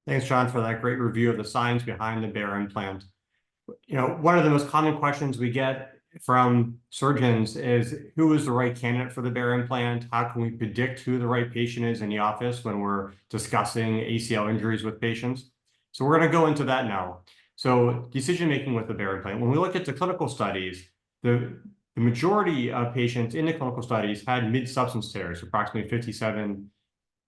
Thanks, John, for that great review of the science behind the BEAR implant. One of the most common questions we get from surgeons is who is the right candidate for the BEAR implant? How can we predict who the right patient is in the office when we're discussing ACL injuries with patients? So we're going to go into that now. So decision-making with the BEAR implant. When we look at the clinical studies, the majority of patients in the clinical studies had mid-substance tears, approximately 57%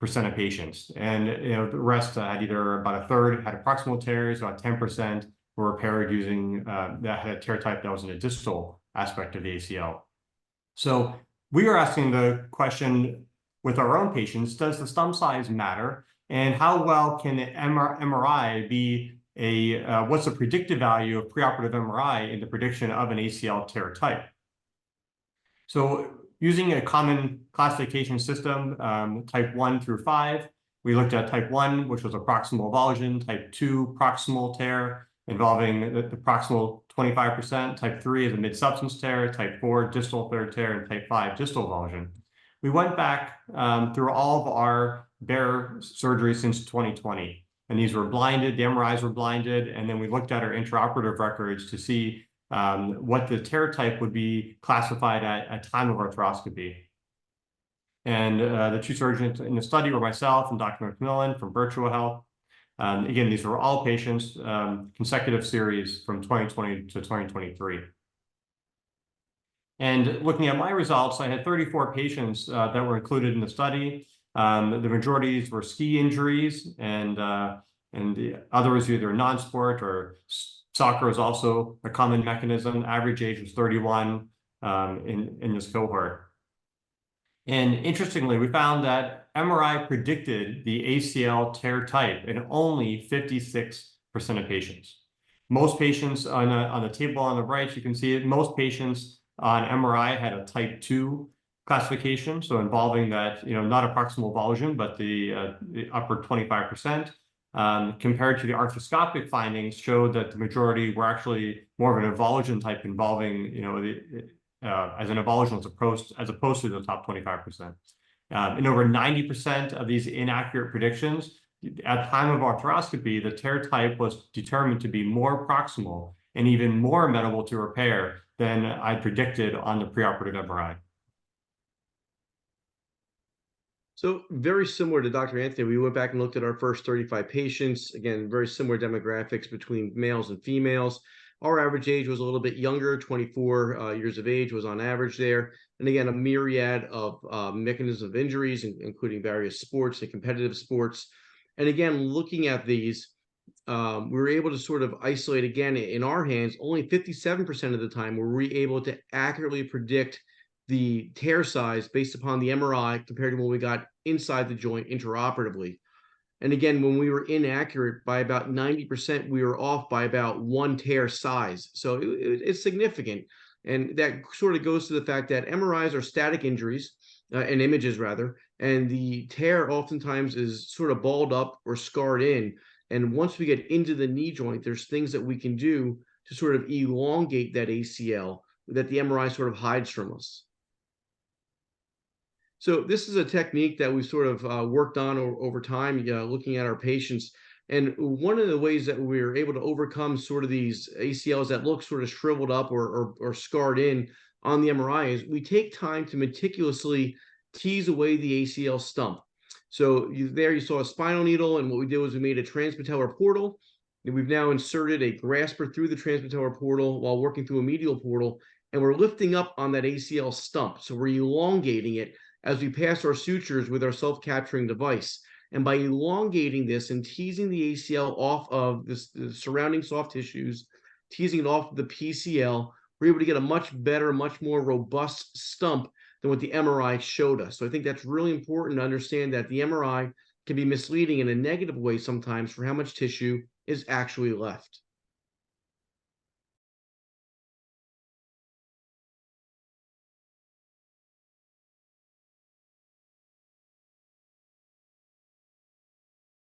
of patients. And the rest had either about a third had proximal tears, about 10% were repaired using that had a tear type that was in a distal aspect of the ACL. So we are asking the question with our own patients, does the stump size matter? And how well can the MRI be what's the predictive value of preoperative MRI in the prediction of an ACL tear type? So using a common classification system, type 1 through 5, we looked at type 1, which was a proximal avulsion, type 2, proximal tear, involving the proximal 25%, type 3 is a mid-substance tear, type 4, distal third tear, and type 5, distal avulsion. We went back through all of our BEAR surgeries since 2020, and these were blinded, the MRIs were blinded, and then we looked at our intraoperative records to see what the tear type would be classified at time of arthroscopy. And the two surgeons in the study were myself and Dr. McMillan from Virtual Health. Again, these were all patients, consecutive series from 2020 to 2023. And looking at my results, I had 34 patients that were included in the study. The majorities were ski injuries, and the others either non-sport or soccer is also a common mechanism. Average age was 31 in this cohort. And interestingly, we found that MRI predicted the ACL tear type in only 56% of patients. Most patients on the table on the right, you can see it, most patients on MRI had a type 2 classification, so involving that, not a proximal avulsion, but the upper 25%. Compared to the arthroscopic findings showed that the majority were actually more of an avulsion type involving, as an avulsion as opposed to the top 25%. In over 90% of these inaccurate predictions, at time of arthroscopy, the tear type was determined to be more proximal and even more amenable to repair than I predicted on the preoperative MRI. So very similar to Dr. Anthony, we went back and looked at our first 35 patients. Again, very similar demographics between males and females. Our average age was a little bit younger, 24 years of age was on average there. And again, a myriad of mechanisms of injuries, including various sports and competitive sports. And again, looking at these, we were able to sort of isolate, again, in our hands, only 57% of the time were we able to accurately predict the tear size based upon the MRI compared to when we got inside the joint intraoperatively. And again, when we were inaccurate by about 90%, we were off by about one tear size. So it's significant. And that sort of goes to the fact that MRIs are static injuries, and images rather, and the tear oftentimes is sort of balled up or scarred in. And once we get into the knee joint, there's things that we can do to sort of elongate that ACL that the MRI sort of hides from us. So this is a technique that we've sort of worked on over time, looking at our patients. And one of the ways that we're able to overcome sort of these ACLs that look sort of shriveled up or scarred in on the MRI is we take time to meticulously tease away the ACL stump. So there you saw a spinal needle, and what we did was we made a transpatellar portal. And we've now inserted a grasper through the transpatellar portal while working through a medial portal, and we're lifting up on that ACL stump. So we're elongating it as we pass our sutures with our self-capturing device. And by elongating this and teasing the ACL off of the surrounding soft tissues, teasing it off of the PCL, we're able to get a much better, much more robust stump than what the MRI showed us. So I think that's really important to understand that the MRI can be misleading in a negative way sometimes for how much tissue is actually left.